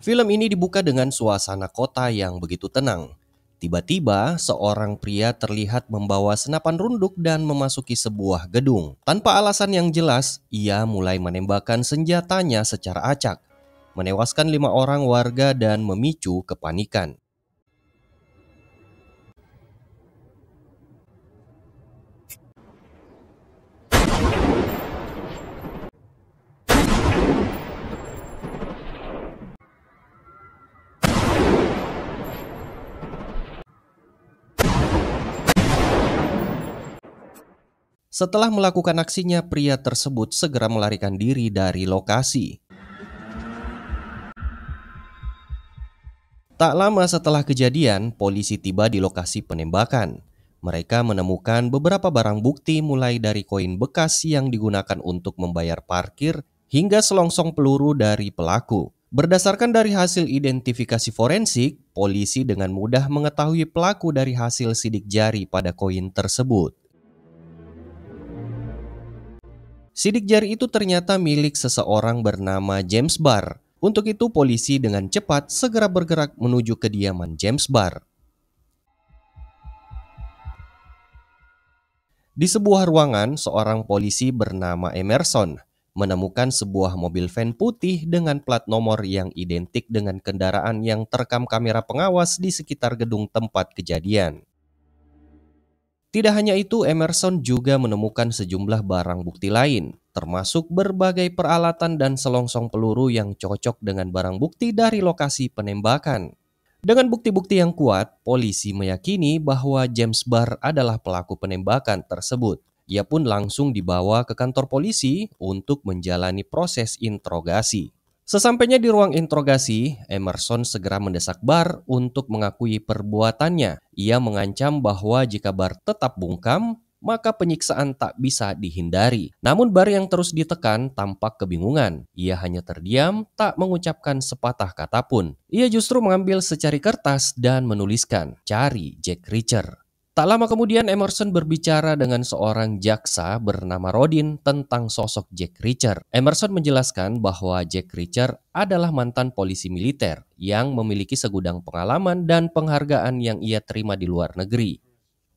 Film ini dibuka dengan suasana kota yang begitu tenang. Tiba-tiba, seorang pria terlihat membawa senapan runduk dan memasuki sebuah gedung. Tanpa alasan yang jelas, ia mulai menembakkan senjatanya secara acak, menewaskan 5 orang warga dan memicu kepanikan. Setelah melakukan aksinya, pria tersebut segera melarikan diri dari lokasi. Tak lama setelah kejadian, polisi tiba di lokasi penembakan. Mereka menemukan beberapa barang bukti mulai dari koin bekas yang digunakan untuk membayar parkir hingga selongsong peluru dari pelaku. Berdasarkan dari hasil identifikasi forensik, polisi dengan mudah mengetahui pelaku dari hasil sidik jari pada koin tersebut. Sidik jari itu ternyata milik seseorang bernama James Barr. Untuk itu polisi dengan cepat segera bergerak menuju kediaman James Barr. Di sebuah ruangan, seorang polisi bernama Emerson menemukan sebuah mobil van putih dengan plat nomor yang identik dengan kendaraan yang terekam kamera pengawas di sekitar gedung tempat kejadian. Tidak hanya itu, Emerson juga menemukan sejumlah barang bukti lain, termasuk berbagai peralatan dan selongsong peluru yang cocok dengan barang bukti dari lokasi penembakan. Dengan bukti-bukti yang kuat, polisi meyakini bahwa James Barr adalah pelaku penembakan tersebut. Ia pun langsung dibawa ke kantor polisi untuk menjalani proses interogasi. Sesampainya di ruang interogasi, Emerson segera mendesak Barr untuk mengakui perbuatannya. Ia mengancam bahwa jika Barr tetap bungkam, maka penyiksaan tak bisa dihindari. Namun Barr yang terus ditekan tampak kebingungan. Ia hanya terdiam, tak mengucapkan sepatah kata pun. Ia justru mengambil secari kertas dan menuliskan, "Cari Jack Reacher." Tak lama kemudian Emerson berbicara dengan seorang jaksa bernama Rodin tentang sosok Jack Reacher. Emerson menjelaskan bahwa Jack Reacher adalah mantan polisi militer yang memiliki segudang pengalaman dan penghargaan yang ia terima di luar negeri.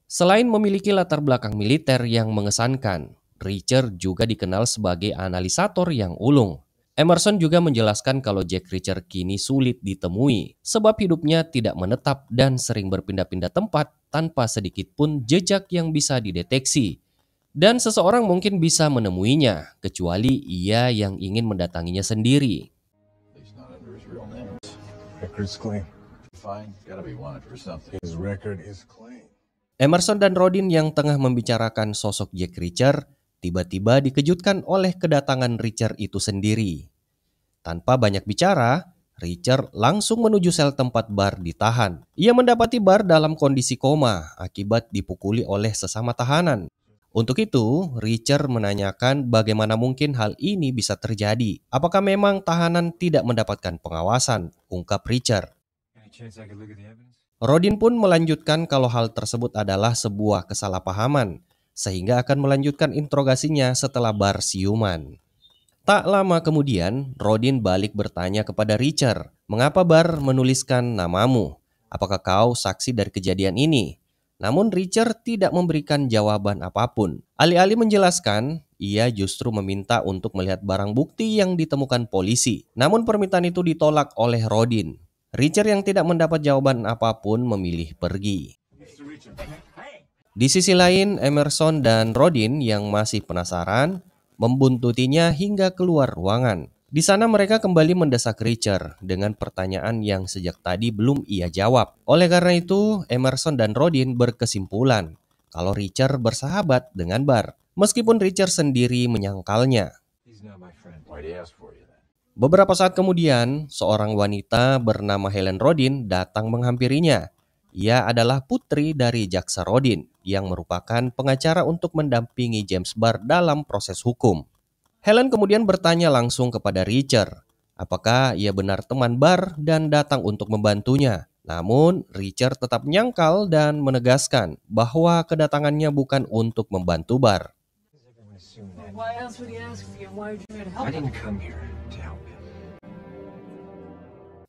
Selain memiliki latar belakang militer yang mengesankan, Reacher juga dikenal sebagai analisator yang ulung. Emerson juga menjelaskan kalau Jack Reacher kini sulit ditemui sebab hidupnya tidak menetap dan sering berpindah-pindah tempat tanpa sedikit pun jejak yang bisa dideteksi. Dan seseorang mungkin bisa menemuinya, kecuali ia yang ingin mendatanginya sendiri. He's not under his real name. Record's clean. Fine, gotta be wanted for something. His record is clean. Emerson dan Rodin yang tengah membicarakan sosok Jack Reacher tiba-tiba dikejutkan oleh kedatangan Reacher itu sendiri. Tanpa banyak bicara, Reacher langsung menuju sel tempat Barr ditahan. Ia mendapati Barr dalam kondisi koma akibat dipukuli oleh sesama tahanan. Untuk itu, Reacher menanyakan bagaimana mungkin hal ini bisa terjadi. Apakah memang tahanan tidak mendapatkan pengawasan? Ungkap Reacher. Rodin pun melanjutkan kalau hal tersebut adalah sebuah kesalahpahaman, sehingga akan melanjutkan interogasinya setelah Barr siuman. Tak lama kemudian, Rodin balik bertanya kepada Reacher, "Mengapa Barr menuliskan namamu? Apakah kau saksi dari kejadian ini?" Namun Reacher tidak memberikan jawaban apapun. Alih-alih menjelaskan, ia justru meminta untuk melihat barang bukti yang ditemukan polisi. Namun permintaan itu ditolak oleh Rodin. Reacher yang tidak mendapat jawaban apapun memilih pergi. Di sisi lain, Emerson dan Rodin yang masih penasaran membuntutinya hingga keluar ruangan. Di sana mereka kembali mendesak Reacher dengan pertanyaan yang sejak tadi belum ia jawab. Oleh karena itu, Emerson dan Rodin berkesimpulan kalau Reacher bersahabat dengan Barr, meskipun Reacher sendiri menyangkalnya. Beberapa saat kemudian, seorang wanita bernama Helen Rodin datang menghampirinya. Ia adalah putri dari jaksa Rodin yang merupakan pengacara untuk mendampingi James Barr dalam proses hukum. Helen kemudian bertanya langsung kepada Reacher, apakah ia benar teman Barr dan datang untuk membantunya. Namun, Reacher tetap menyangkal dan menegaskan bahwa kedatangannya bukan untuk membantu Barr.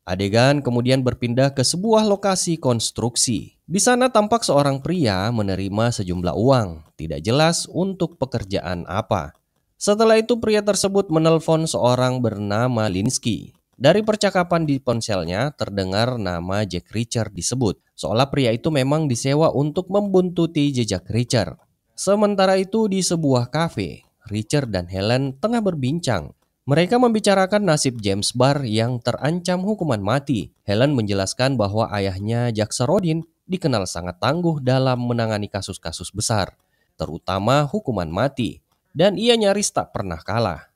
Adegan kemudian berpindah ke sebuah lokasi konstruksi. Di sana tampak seorang pria menerima sejumlah uang, tidak jelas untuk pekerjaan apa. Setelah itu pria tersebut menelpon seorang bernama Linsky. Dari percakapan di ponselnya terdengar nama Jack Reacher disebut, seolah pria itu memang disewa untuk membuntuti jejak Reacher. Sementara itu di sebuah kafe, Reacher dan Helen tengah berbincang. Mereka membicarakan nasib James Barr yang terancam hukuman mati. Helen menjelaskan bahwa ayahnya Jack Rodin dikenal sangat tangguh dalam menangani kasus-kasus besar, terutama hukuman mati, dan ia nyaris tak pernah kalah.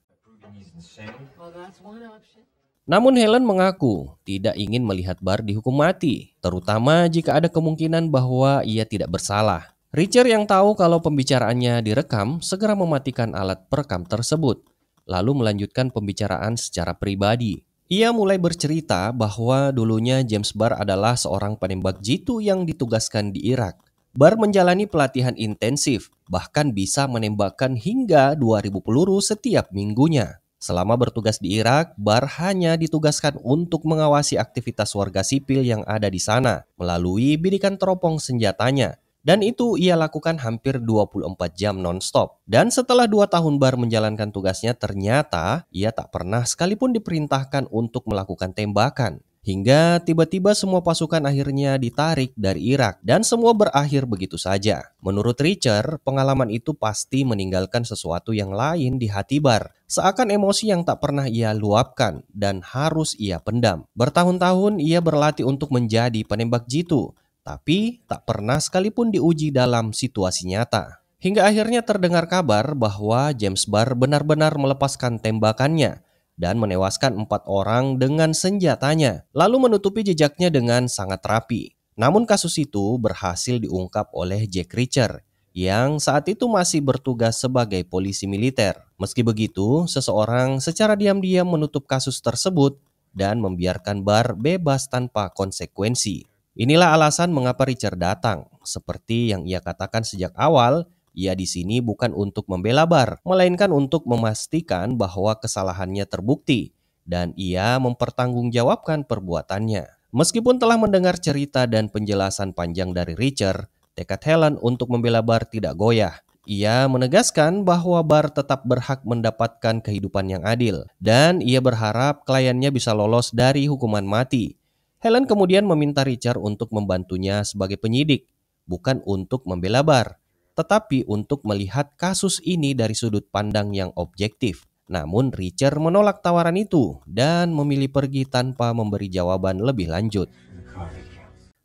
Namun Helen mengaku tidak ingin melihat Barr dihukum mati, terutama jika ada kemungkinan bahwa ia tidak bersalah. Reacher yang tahu kalau pembicaraannya direkam segera mematikan alat perekam tersebut, lalu melanjutkan pembicaraan secara pribadi. Ia mulai bercerita bahwa dulunya James Barr adalah seorang penembak jitu yang ditugaskan di Irak. Barr menjalani pelatihan intensif, bahkan bisa menembakkan hingga 2.000 peluru setiap minggunya. Selama bertugas di Irak, Barr hanya ditugaskan untuk mengawasi aktivitas warga sipil yang ada di sana melalui bidikan teropong senjatanya. Dan itu ia lakukan hampir 24 jam non-stop. Dan setelah 2 tahun Barr menjalankan tugasnya, ternyata ia tak pernah sekalipun diperintahkan untuk melakukan tembakan. Hingga tiba-tiba semua pasukan akhirnya ditarik dari Irak dan semua berakhir begitu saja. Menurut Reacher, pengalaman itu pasti meninggalkan sesuatu yang lain di hati Barr. Seakan emosi yang tak pernah ia luapkan dan harus ia pendam. Bertahun-tahun ia berlatih untuk menjadi penembak jitu, tapi tak pernah sekalipun diuji dalam situasi nyata. Hingga akhirnya terdengar kabar bahwa James Barr benar-benar melepaskan tembakannya dan menewaskan 4 orang dengan senjatanya, lalu menutupi jejaknya dengan sangat rapi. Namun kasus itu berhasil diungkap oleh Jack Reacher yang saat itu masih bertugas sebagai polisi militer. Meski begitu, seseorang secara diam-diam menutup kasus tersebut dan membiarkan Barr bebas tanpa konsekuensi. Inilah alasan mengapa Reacher datang. Seperti yang ia katakan sejak awal, ia di sini bukan untuk membela Barr, melainkan untuk memastikan bahwa kesalahannya terbukti dan ia mempertanggungjawabkan perbuatannya. Meskipun telah mendengar cerita dan penjelasan panjang dari Reacher, tekad Helen untuk membela Barr tidak goyah. Ia menegaskan bahwa Barr tetap berhak mendapatkan kehidupan yang adil dan ia berharap kliennya bisa lolos dari hukuman mati. Helen kemudian meminta Reacher untuk membantunya sebagai penyidik, bukan untuk membela Barr, tetapi untuk melihat kasus ini dari sudut pandang yang objektif. Namun Reacher menolak tawaran itu dan memilih pergi tanpa memberi jawaban lebih lanjut.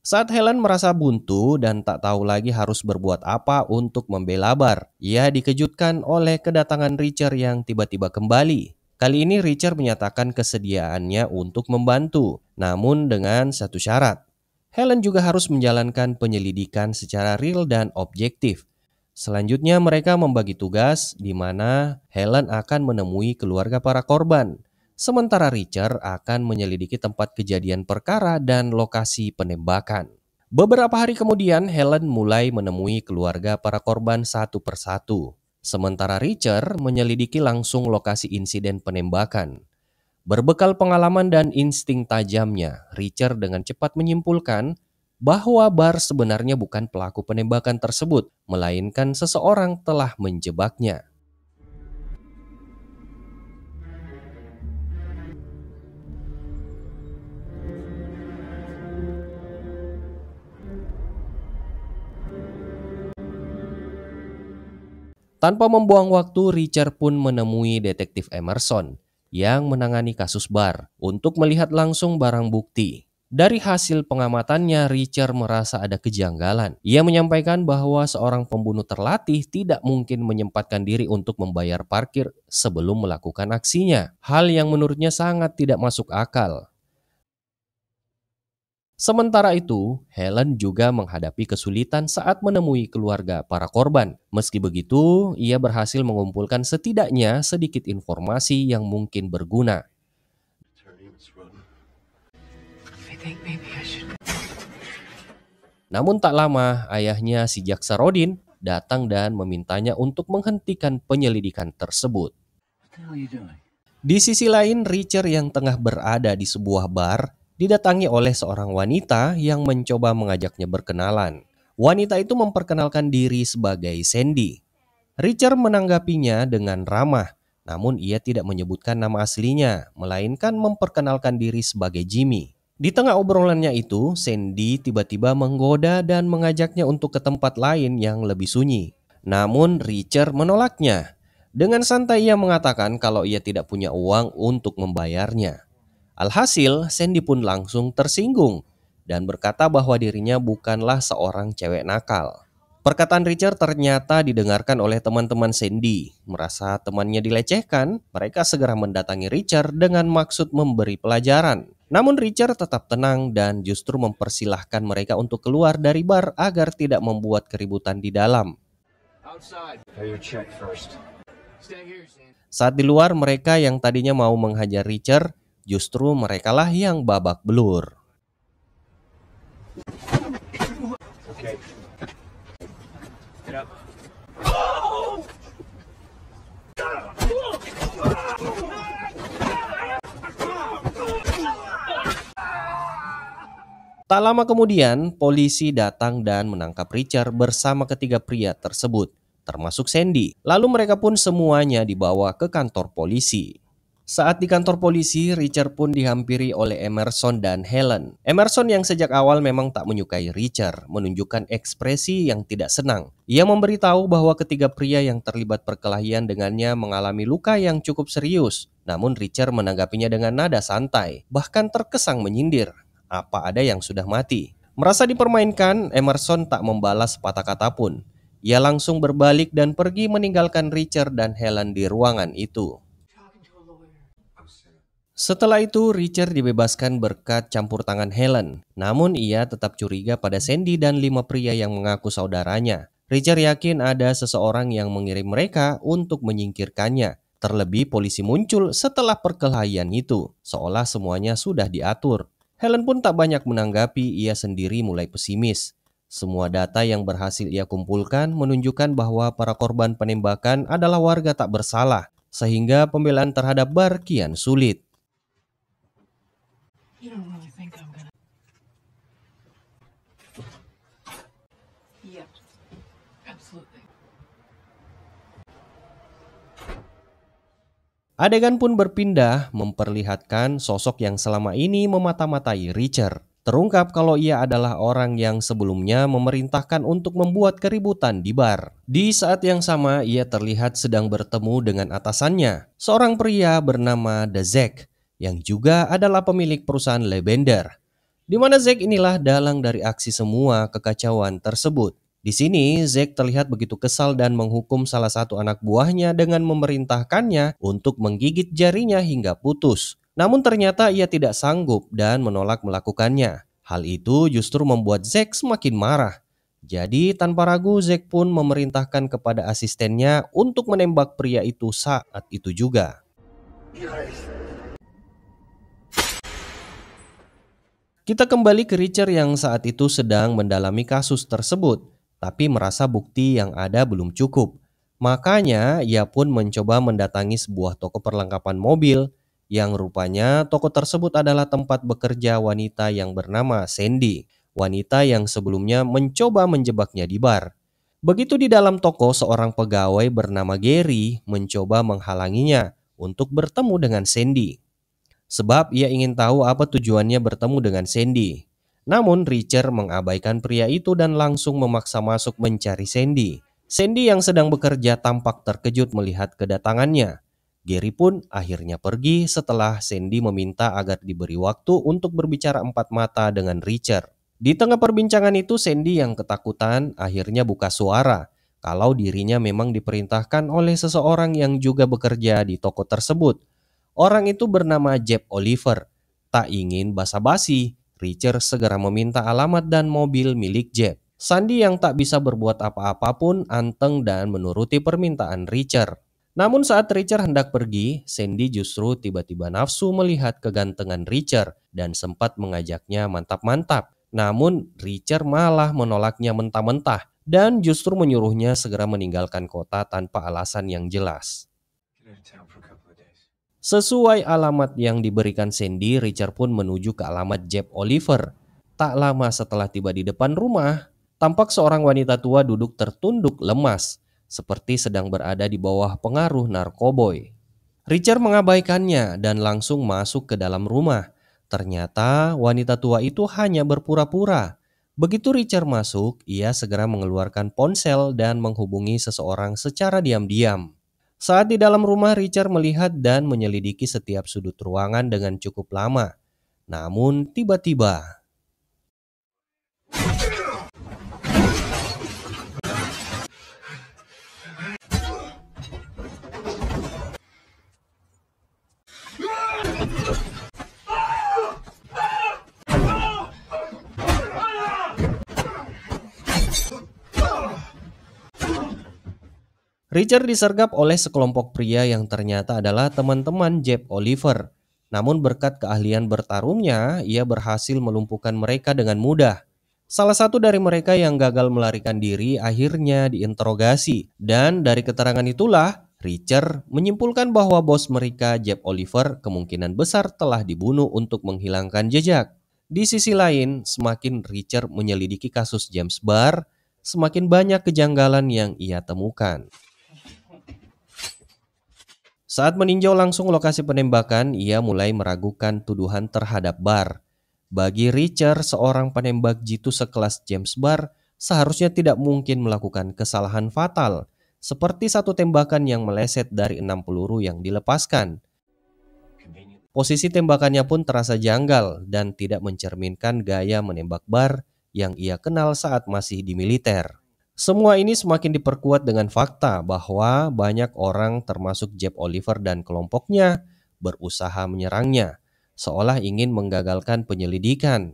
Saat Helen merasa buntu dan tak tahu lagi harus berbuat apa untuk membela Barr, ia dikejutkan oleh kedatangan Reacher yang tiba-tiba kembali. Kali ini Reacher menyatakan kesediaannya untuk membantu, namun dengan satu syarat. Helen juga harus menjalankan penyelidikan secara real dan objektif. Selanjutnya mereka membagi tugas di mana Helen akan menemui keluarga para korban, sementara Reacher akan menyelidiki tempat kejadian perkara dan lokasi penembakan. Beberapa hari kemudian Helen mulai menemui keluarga para korban satu persatu, sementara Reacher menyelidiki langsung lokasi insiden penembakan. Berbekal pengalaman dan insting tajamnya, Reacher dengan cepat menyimpulkan bahwa Barr sebenarnya bukan pelaku penembakan tersebut, melainkan seseorang telah menjebaknya. Tanpa membuang waktu, Reacher pun menemui detektif Emerson yang menangani kasus Barr untuk melihat langsung barang bukti. Dari hasil pengamatannya, Reacher merasa ada kejanggalan. Ia menyampaikan bahwa seorang pembunuh terlatih tidak mungkin menyempatkan diri untuk membayar parkir sebelum melakukan aksinya. Hal yang menurutnya sangat tidak masuk akal. Sementara itu, Helen juga menghadapi kesulitan saat menemui keluarga para korban. Meski begitu, ia berhasil mengumpulkan setidaknya sedikit informasi yang mungkin berguna. Namun tak lama, ayahnya si Jack Rodin datang dan memintanya untuk menghentikan penyelidikan tersebut. Di sisi lain, Reacher yang tengah berada di sebuah bar didatangi oleh seorang wanita yang mencoba mengajaknya berkenalan. Wanita itu memperkenalkan diri sebagai Sandy. Richard menanggapinya dengan ramah, namun ia tidak menyebutkan nama aslinya, melainkan memperkenalkan diri sebagai Jimmy. Di tengah obrolannya itu, Sandy tiba-tiba menggoda dan mengajaknya untuk ke tempat lain yang lebih sunyi. Namun Richard menolaknya. Dengan santai ia mengatakan kalau ia tidak punya uang untuk membayarnya. Alhasil, Sandy pun langsung tersinggung dan berkata bahwa dirinya bukanlah seorang cewek nakal. Perkataan Richard ternyata didengarkan oleh teman-teman Sandy. Merasa temannya dilecehkan, mereka segera mendatangi Richard dengan maksud memberi pelajaran. Namun Richard tetap tenang dan justru mempersilahkan mereka untuk keluar dari bar agar tidak membuat keributan di dalam. Saat di luar, mereka yang tadinya mau menghajar Richard, justru merekalah yang babak belur. Tak lama kemudian, polisi datang dan menangkap Richard bersama ketiga pria tersebut, termasuk Sandy. Lalu mereka pun semuanya dibawa ke kantor polisi. Saat di kantor polisi, Richard pun dihampiri oleh Emerson dan Helen. Emerson yang sejak awal memang tak menyukai Richard, menunjukkan ekspresi yang tidak senang. Ia memberitahu bahwa ketiga pria yang terlibat perkelahian dengannya mengalami luka yang cukup serius. Namun Richard menanggapinya dengan nada santai, bahkan terkesan menyindir. Apa ada yang sudah mati? Merasa dipermainkan, Emerson tak membalas sepatah kata pun. Ia langsung berbalik dan pergi meninggalkan Richard dan Helen di ruangan itu. Setelah itu, Richard dibebaskan berkat campur tangan Helen. Namun ia tetap curiga pada Sandy dan 5 pria yang mengaku saudaranya. Richard yakin ada seseorang yang mengirim mereka untuk menyingkirkannya. Terlebih polisi muncul setelah perkelahian itu, seolah semuanya sudah diatur. Helen pun tak banyak menanggapi, ia sendiri mulai pesimis. Semua data yang berhasil ia kumpulkan menunjukkan bahwa para korban penembakan adalah warga tak bersalah, sehingga pembelaan terhadap Bar kian sulit. You don't really think I'm gonna... Yeah, absolutely. Adegan pun berpindah memperlihatkan sosok yang selama ini memata-matai Richard. Terungkap kalau ia adalah orang yang sebelumnya memerintahkan untuk membuat keributan di bar. Di saat yang sama, ia terlihat sedang bertemu dengan atasannya, seorang pria bernama Zack, yang juga adalah pemilik perusahaan Lavender. Di mana Zack inilah dalang dari aksi semua kekacauan tersebut. Di sini, Zack terlihat begitu kesal dan menghukum salah satu anak buahnya dengan memerintahkannya untuk menggigit jarinya hingga putus. Namun ternyata ia tidak sanggup dan menolak melakukannya. Hal itu justru membuat Zack semakin marah. Jadi tanpa ragu Zack pun memerintahkan kepada asistennya untuk menembak pria itu saat itu juga. Kita kembali ke Richard yang saat itu sedang mendalami kasus tersebut, tapi merasa bukti yang ada belum cukup. Makanya ia pun mencoba mendatangi sebuah toko perlengkapan mobil, yang rupanya toko tersebut adalah tempat bekerja wanita yang bernama Sandy, wanita yang sebelumnya mencoba menjebaknya di bar. Begitu di dalam toko, seorang pegawai bernama Gary mencoba menghalanginya untuk bertemu dengan Sandy. Sebab ia ingin tahu apa tujuannya bertemu dengan Sandy. Namun Richard mengabaikan pria itu dan langsung memaksa masuk mencari Sandy. Sandy yang sedang bekerja tampak terkejut melihat kedatangannya. Gary pun akhirnya pergi setelah Sandy meminta agar diberi waktu untuk berbicara empat mata dengan Richard. Di tengah perbincangan itu, Sandy yang ketakutan akhirnya buka suara kalau dirinya memang diperintahkan oleh seseorang yang juga bekerja di toko tersebut. Orang itu bernama Jeb Oliver. Tak ingin basa-basi, Richard segera meminta alamat dan mobil milik Jeb. Sandy yang tak bisa berbuat apa-apa pun anteng dan menuruti permintaan Richard. Namun saat Richard hendak pergi, Sandy justru tiba-tiba nafsu melihat kegantengan Richard dan sempat mengajaknya mantap-mantap. Namun Richard malah menolaknya mentah-mentah dan justru menyuruhnya segera meninggalkan kota tanpa alasan yang jelas. Sesuai alamat yang diberikan Sandy, Richard pun menuju ke alamat Jeb Oliver. Tak lama setelah tiba di depan rumah, tampak seorang wanita tua duduk tertunduk lemas, seperti sedang berada di bawah pengaruh narkoboy. Richard mengabaikannya dan langsung masuk ke dalam rumah. Ternyata wanita tua itu hanya berpura-pura. Begitu Richard masuk, ia segera mengeluarkan ponsel dan menghubungi seseorang secara diam-diam. Saat di dalam rumah, Richard melihat dan menyelidiki setiap sudut ruangan dengan cukup lama. Namun tiba-tiba, Richard disergap oleh sekelompok pria yang ternyata adalah teman-teman Jeb Oliver. Namun berkat keahlian bertarungnya, ia berhasil melumpuhkan mereka dengan mudah. Salah satu dari mereka yang gagal melarikan diri akhirnya diinterogasi. Dan dari keterangan itulah, Richard menyimpulkan bahwa bos mereka, Jeb Oliver, kemungkinan besar telah dibunuh untuk menghilangkan jejak. Di sisi lain, semakin Richard menyelidiki kasus James Barr, semakin banyak kejanggalan yang ia temukan. Saat meninjau langsung lokasi penembakan, ia mulai meragukan tuduhan terhadap Barr. Bagi Richard, seorang penembak jitu sekelas James Barr seharusnya tidak mungkin melakukan kesalahan fatal, seperti satu tembakan yang meleset dari 6 peluru yang dilepaskan. Posisi tembakannya pun terasa janggal dan tidak mencerminkan gaya menembak Barr yang ia kenal saat masih di militer. Semua ini semakin diperkuat dengan fakta bahwa banyak orang termasuk Jeb Oliver dan kelompoknya berusaha menyerangnya, seolah ingin menggagalkan penyelidikan.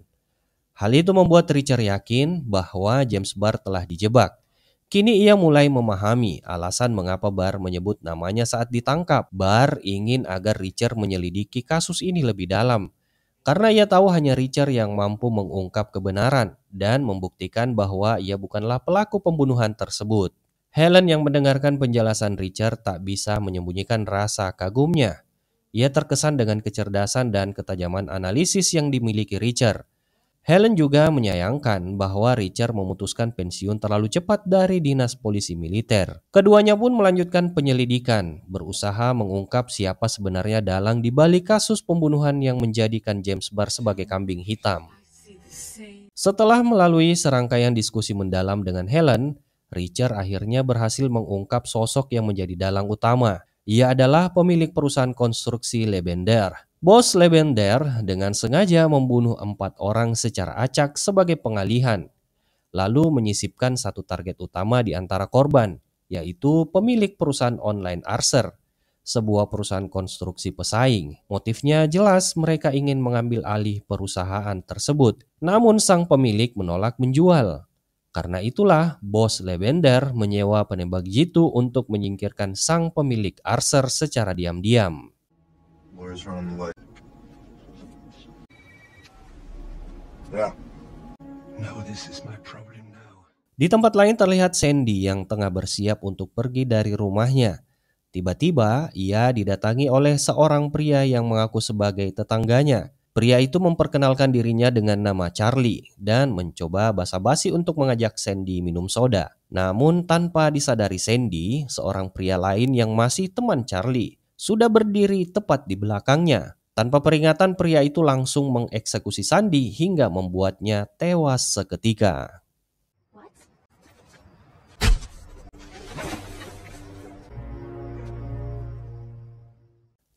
Hal itu membuat Richard yakin bahwa James Barr telah dijebak. Kini ia mulai memahami alasan mengapa Barr menyebut namanya saat ditangkap. Barr ingin agar Richard menyelidiki kasus ini lebih dalam. Karena ia tahu hanya Richard yang mampu mengungkap kebenaran dan membuktikan bahwa ia bukanlah pelaku pembunuhan tersebut. Helen yang mendengarkan penjelasan Richard tak bisa menyembunyikan rasa kagumnya. Ia terkesan dengan kecerdasan dan ketajaman analisis yang dimiliki Richard. Helen juga menyayangkan bahwa Richard memutuskan pensiun terlalu cepat dari dinas polisi militer. Keduanya pun melanjutkan penyelidikan, berusaha mengungkap siapa sebenarnya dalang di balik kasus pembunuhan yang menjadikan James Barr sebagai kambing hitam. Setelah melalui serangkaian diskusi mendalam dengan Helen, Richard akhirnya berhasil mengungkap sosok yang menjadi dalang utama. Ia adalah pemilik perusahaan konstruksi Lebender. Bos Lebender dengan sengaja membunuh 4 orang secara acak sebagai pengalihan, lalu menyisipkan satu target utama di antara korban, yaitu pemilik perusahaan online Archer, sebuah perusahaan konstruksi pesaing. Motifnya jelas, mereka ingin mengambil alih perusahaan tersebut, namun sang pemilik menolak menjual. Karena itulah, bos Lebender menyewa penembak jitu untuk menyingkirkan sang pemilik Archer secara diam-diam. Di tempat lain terlihat Sandy yang tengah bersiap untuk pergi dari rumahnya. Tiba-tiba ia didatangi oleh seorang pria yang mengaku sebagai tetangganya. Pria itu memperkenalkan dirinya dengan nama Charlie dan mencoba basa-basi untuk mengajak Sandy minum soda. Namun tanpa disadari Sandy, seorang pria lain yang masih teman Charlie sudah berdiri tepat di belakangnya. Tanpa peringatan, pria itu langsung mengeksekusi Sandy hingga membuatnya tewas seketika.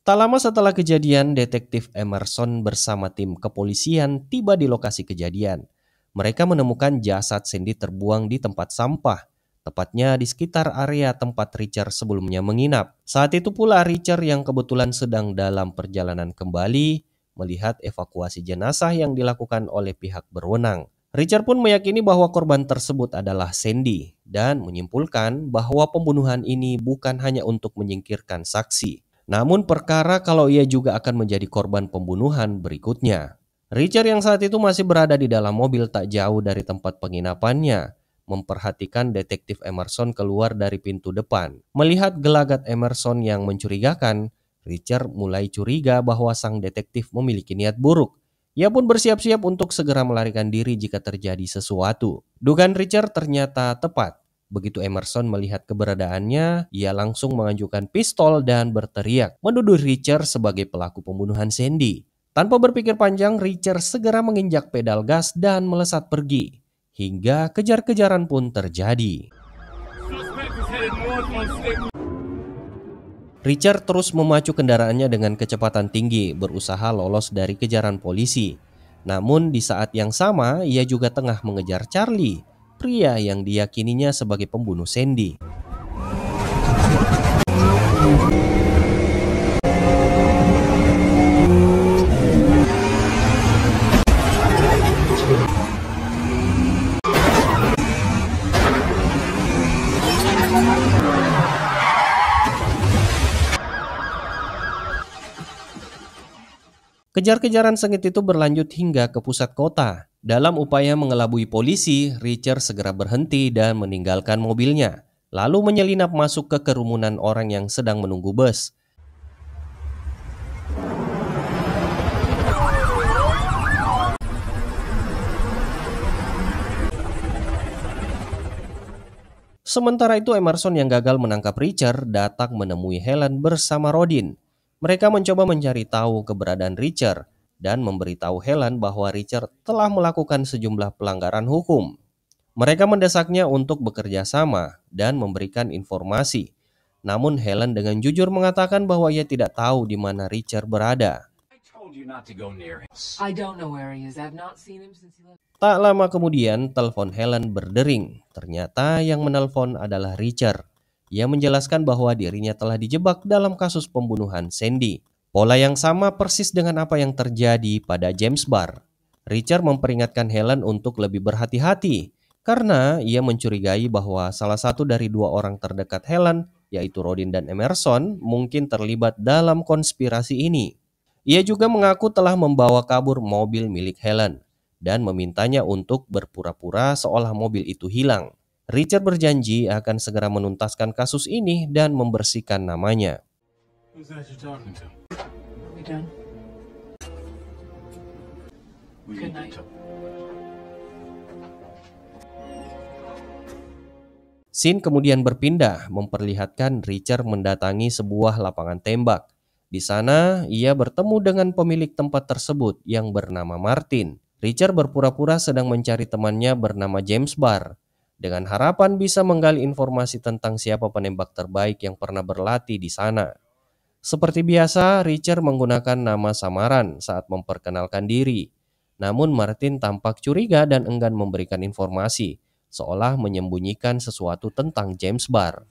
Tak lama setelah kejadian, detektif Emerson bersama tim kepolisian tiba di lokasi kejadian. Mereka menemukan jasad Sandy terbuang di tempat sampah, tepatnya di sekitar area tempat Richard sebelumnya menginap. Saat itu pula Richard yang kebetulan sedang dalam perjalanan kembali melihat evakuasi jenazah yang dilakukan oleh pihak berwenang. Richard pun meyakini bahwa korban tersebut adalah Sandy dan menyimpulkan bahwa pembunuhan ini bukan hanya untuk menyingkirkan saksi, namun perkara kalau ia juga akan menjadi korban pembunuhan berikutnya. Richard yang saat itu masih berada di dalam mobil tak jauh dari tempat penginapannya, memperhatikan detektif Emerson keluar dari pintu depan. Melihat gelagat Emerson yang mencurigakan, Richard mulai curiga bahwa sang detektif memiliki niat buruk. Ia pun bersiap-siap untuk segera melarikan diri jika terjadi sesuatu. Dugaan Richard ternyata tepat. Begitu Emerson melihat keberadaannya, ia langsung mengajukan pistol dan berteriak, menuduh Richard sebagai pelaku pembunuhan Sandy. Tanpa berpikir panjang, Richard segera menginjak pedal gas dan melesat pergi. Hingga kejar-kejaran pun terjadi. Richard terus memacu kendaraannya dengan kecepatan tinggi, berusaha lolos dari kejaran polisi. Namun di saat yang sama, ia juga tengah mengejar Charlie, pria yang diyakininya sebagai pembunuh Sandy. Kejar-kejaran sengit itu berlanjut hingga ke pusat kota. Dalam upaya mengelabui polisi, Richard segera berhenti dan meninggalkan mobilnya, lalu menyelinap masuk ke kerumunan orang yang sedang menunggu bus. Sementara itu, Emerson yang gagal menangkap Richard datang menemui Helen bersama Rodin. Mereka mencoba mencari tahu keberadaan Richard dan memberitahu Helen bahwa Richard telah melakukan sejumlah pelanggaran hukum. Mereka mendesaknya untuk bekerja sama dan memberikan informasi. Namun Helen dengan jujur mengatakan bahwa ia tidak tahu di mana Richard berada. Tak lama kemudian, telepon Helen berdering. Ternyata yang menelpon adalah Richard. Ia menjelaskan bahwa dirinya telah dijebak dalam kasus pembunuhan Sandy. Pola yang sama persis dengan apa yang terjadi pada James Barr. Richard memperingatkan Helen untuk lebih berhati-hati karena ia mencurigai bahwa salah satu dari dua orang terdekat Helen, yaitu Rodin dan Emerson, mungkin terlibat dalam konspirasi ini. Ia juga mengaku telah membawa kabur mobil milik Helen dan memintanya untuk berpura-pura seolah mobil itu hilang. Richard berjanji akan segera menuntaskan kasus ini dan membersihkan namanya. Scene kemudian berpindah, memperlihatkan Richard mendatangi sebuah lapangan tembak. Di sana, ia bertemu dengan pemilik tempat tersebut yang bernama Martin. Richard berpura-pura sedang mencari temannya bernama James Barr, dengan harapan bisa menggali informasi tentang siapa penembak terbaik yang pernah berlatih di sana. Seperti biasa, Richard menggunakan nama samaran saat memperkenalkan diri. Namun Martin tampak curiga dan enggan memberikan informasi, seolah menyembunyikan sesuatu tentang James Barr.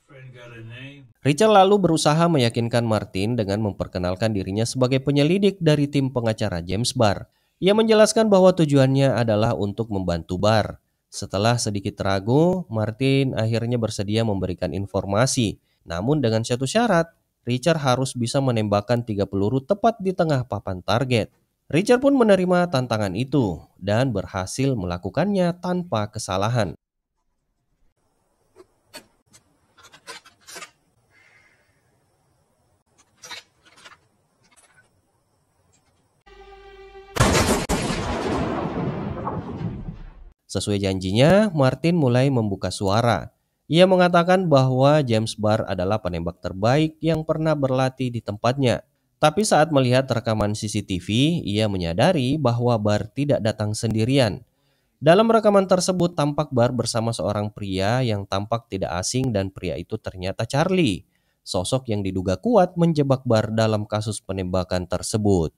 Richard lalu berusaha meyakinkan Martin dengan memperkenalkan dirinya sebagai penyelidik dari tim pengacara James Barr. Ia menjelaskan bahwa tujuannya adalah untuk membantu Barr. Setelah sedikit ragu, Martin akhirnya bersedia memberikan informasi. Namun dengan satu syarat, Richard harus bisa menembakkan 3 peluru tepat di tengah papan target. Richard pun menerima tantangan itu dan berhasil melakukannya tanpa kesalahan. Sesuai janjinya, Martin mulai membuka suara. Ia mengatakan bahwa James Barr adalah penembak terbaik yang pernah berlatih di tempatnya. Tapi saat melihat rekaman CCTV, ia menyadari bahwa Barr tidak datang sendirian. Dalam rekaman tersebut tampak Barr bersama seorang pria yang tampak tidak asing dan pria itu ternyata Charlie, sosok yang diduga kuat menjebak Barr dalam kasus penembakan tersebut.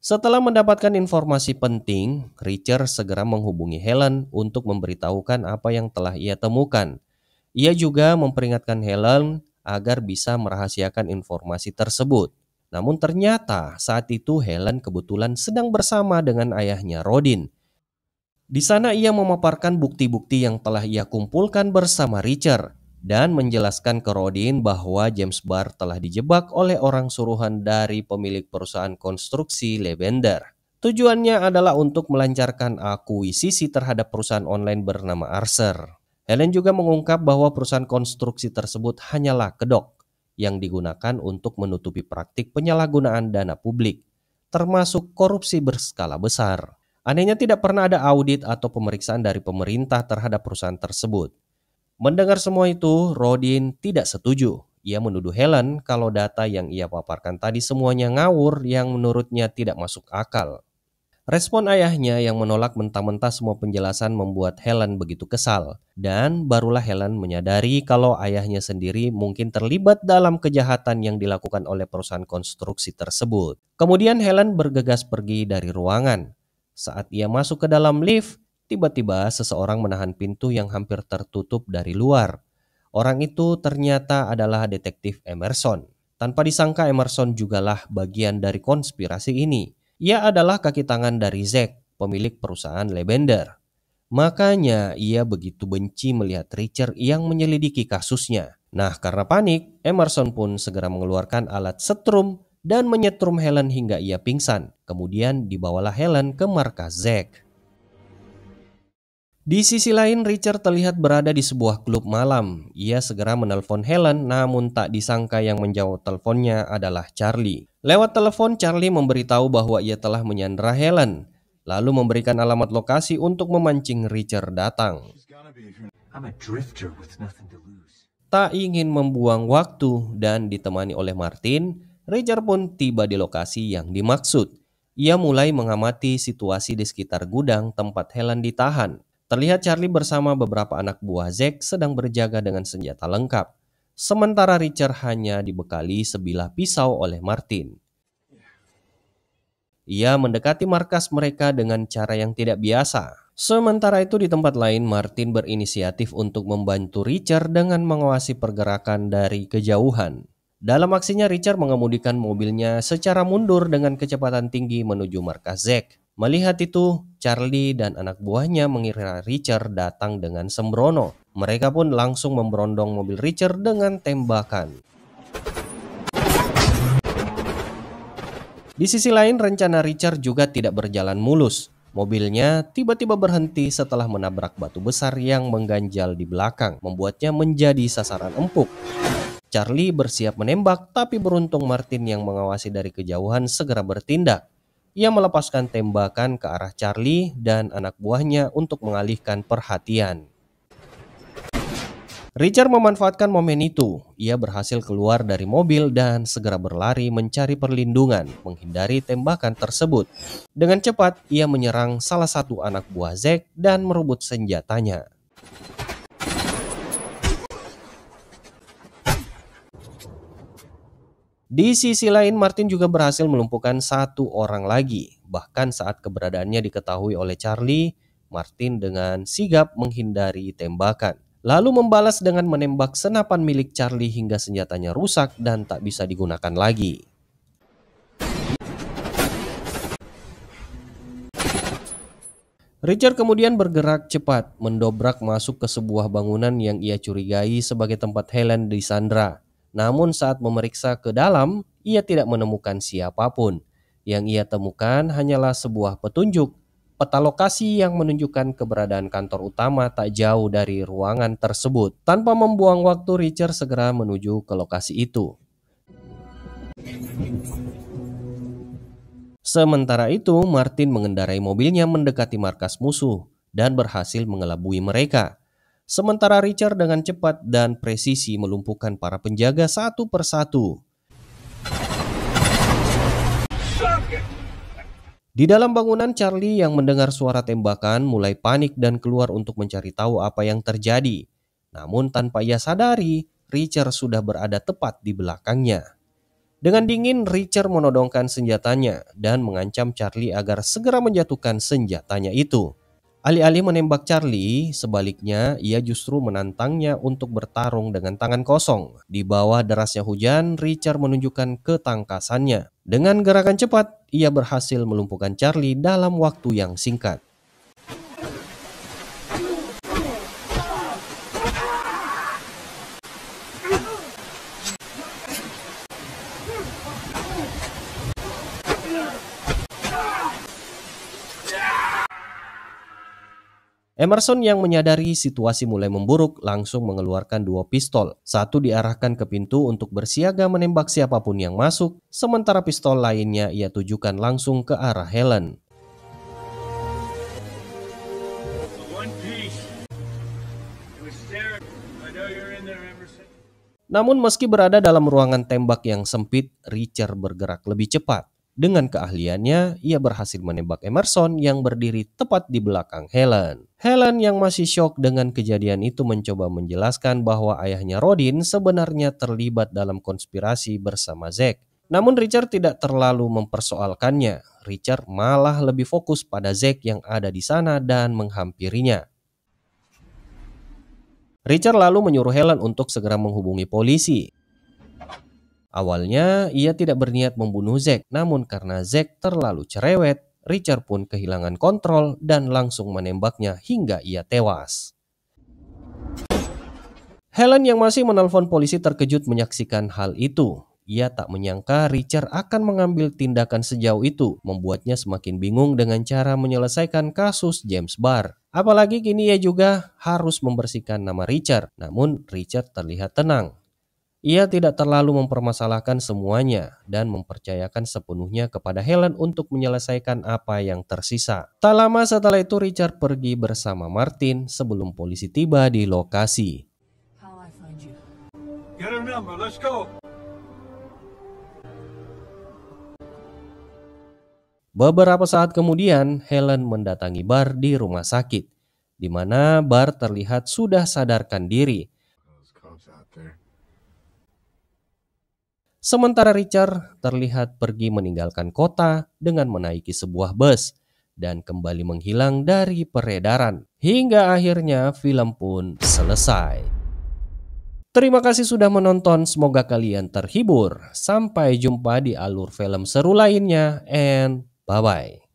Setelah mendapatkan informasi penting, Richard segera menghubungi Helen untuk memberitahukan apa yang telah ia temukan. Ia juga memperingatkan Helen agar bisa merahasiakan informasi tersebut. Namun ternyata saat itu Helen kebetulan sedang bersama dengan ayahnya Rodin. Di sana ia memaparkan bukti-bukti yang telah ia kumpulkan bersama Richard dan menjelaskan ke Rodin bahwa James Barr telah dijebak oleh orang suruhan dari pemilik perusahaan konstruksi Lavender. Tujuannya adalah untuk melancarkan akuisisi terhadap perusahaan online bernama Archer. Helen juga mengungkap bahwa perusahaan konstruksi tersebut hanyalah kedok. yang digunakan untuk menutupi praktik penyalahgunaan dana publik, termasuk korupsi berskala besar. Anehnya tidak pernah ada audit atau pemeriksaan dari pemerintah terhadap perusahaan tersebut. Mendengar semua itu, Rodin tidak setuju. Ia menuduh Helen kalau data yang ia paparkan tadi semuanya ngawur yang menurutnya tidak masuk akal. Respon ayahnya yang menolak mentah-mentah semua penjelasan membuat Helen begitu kesal. Dan barulah Helen menyadari kalau ayahnya sendiri mungkin terlibat dalam kejahatan yang dilakukan oleh perusahaan konstruksi tersebut. Kemudian Helen bergegas pergi dari ruangan. Saat ia masuk ke dalam lift, tiba-tiba seseorang menahan pintu yang hampir tertutup dari luar. Orang itu ternyata adalah detektif Emerson. Tanpa disangka Emerson jugalah bagian dari konspirasi ini. Ia adalah kaki tangan dari Zack, pemilik perusahaan Lavender. Makanya ia begitu benci melihat Richard yang menyelidiki kasusnya. Nah, karena panik, Emerson pun segera mengeluarkan alat setrum dan menyetrum Helen hingga ia pingsan. Kemudian dibawalah Helen ke markas Zack. Di sisi lain, Richard terlihat berada di sebuah klub malam. Ia segera menelpon Helen, namun tak disangka yang menjawab teleponnya adalah Charlie. Lewat telepon, Charlie memberitahu bahwa ia telah menyandera Helen, lalu memberikan alamat lokasi untuk memancing Richard datang. Tak ingin membuang waktu dan ditemani oleh Martin, Richard pun tiba di lokasi yang dimaksud. Ia mulai mengamati situasi di sekitar gudang tempat Helen ditahan. Terlihat Charlie bersama beberapa anak buah Zack sedang berjaga dengan senjata lengkap. Sementara Richard hanya dibekali sebilah pisau oleh Martin. Ia mendekati markas mereka dengan cara yang tidak biasa. Sementara itu di tempat lain, Martin berinisiatif untuk membantu Richard dengan mengawasi pergerakan dari kejauhan. Dalam aksinya, Richard mengemudikan mobilnya secara mundur dengan kecepatan tinggi menuju markas Zack. Melihat itu, Charlie dan anak buahnya mengira Richard datang dengan sembrono. Mereka pun langsung memberondong mobil Richard dengan tembakan. Di sisi lain, rencana Richard juga tidak berjalan mulus. Mobilnya tiba-tiba berhenti setelah menabrak batu besar yang mengganjal di belakang, membuatnya menjadi sasaran empuk. Charlie bersiap menembak, tapi beruntung Martin yang mengawasi dari kejauhan segera bertindak. Ia melepaskan tembakan ke arah Charlie dan anak buahnya untuk mengalihkan perhatian. Richard memanfaatkan momen itu. Ia berhasil keluar dari mobil dan segera berlari mencari perlindungan, menghindari tembakan tersebut. Dengan cepat, ia menyerang salah satu anak buah Zack dan merebut senjatanya. Di sisi lain, Martin juga berhasil melumpuhkan satu orang lagi. Bahkan saat keberadaannya diketahui oleh Charlie, Martin dengan sigap menghindari tembakan. Lalu membalas dengan menembak senapan milik Charlie hingga senjatanya rusak dan tak bisa digunakan lagi. Richard kemudian bergerak cepat, mendobrak masuk ke sebuah bangunan yang ia curigai sebagai tempat Helen disandra. Namun saat memeriksa ke dalam, ia tidak menemukan siapapun. Yang ia temukan hanyalah sebuah petunjuk, peta lokasi yang menunjukkan keberadaan kantor utama tak jauh dari ruangan tersebut. Tanpa membuang waktu, Richard segera menuju ke lokasi itu. Sementara itu, Martin mengendarai mobilnya mendekati markas musuh dan berhasil mengelabui mereka. Sementara Richard dengan cepat dan presisi melumpuhkan para penjaga satu persatu. Di dalam bangunan, Charlie yang mendengar suara tembakan mulai panik dan keluar untuk mencari tahu apa yang terjadi. Namun tanpa ia sadari, Richard sudah berada tepat di belakangnya. Dengan dingin, Richard menodongkan senjatanya dan mengancam Charlie agar segera menjatuhkan senjatanya itu. Alih-alih menembak Charlie, sebaliknya ia justru menantangnya untuk bertarung dengan tangan kosong. Di bawah derasnya hujan, Richard menunjukkan ketangkasannya. Dengan gerakan cepat, ia berhasil melumpuhkan Charlie dalam waktu yang singkat. Emerson yang menyadari situasi mulai memburuk langsung mengeluarkan 2 pistol. Satu diarahkan ke pintu untuk bersiaga menembak siapapun yang masuk, sementara pistol lainnya ia tujukan langsung ke arah Helen. Namun meski berada dalam ruangan tembak yang sempit, Richard bergerak lebih cepat. Dengan keahliannya, ia berhasil menembak Emerson yang berdiri tepat di belakang Helen. Helen yang masih syok dengan kejadian itu mencoba menjelaskan bahwa ayahnya Rodin sebenarnya terlibat dalam konspirasi bersama Zack. Namun Richard tidak terlalu mempersoalkannya. Richard malah lebih fokus pada Zack yang ada di sana dan menghampirinya. Richard lalu menyuruh Helen untuk segera menghubungi polisi. Awalnya ia tidak berniat membunuh Zack, namun karena Zack terlalu cerewet, Richard pun kehilangan kontrol dan langsung menembaknya hingga ia tewas. Helen yang masih menelpon polisi terkejut menyaksikan hal itu. Ia tak menyangka Richard akan mengambil tindakan sejauh itu, membuatnya semakin bingung dengan cara menyelesaikan kasus James Barr. Apalagi kini ia juga harus membersihkan nama Richard, namun Richard terlihat tenang. Ia tidak terlalu mempermasalahkan semuanya dan mempercayakan sepenuhnya kepada Helen untuk menyelesaikan apa yang tersisa. Tak lama setelah itu Richard pergi bersama Martin sebelum polisi tiba di lokasi. Beberapa saat kemudian Helen mendatangi Barr di rumah sakit, di mana Barr terlihat sudah sadarkan diri. Sementara Richard terlihat pergi meninggalkan kota dengan menaiki sebuah bus dan kembali menghilang dari peredaran. Hingga akhirnya film pun selesai. Terima kasih sudah menonton, semoga kalian terhibur. Sampai jumpa di alur film seru lainnya and bye-bye.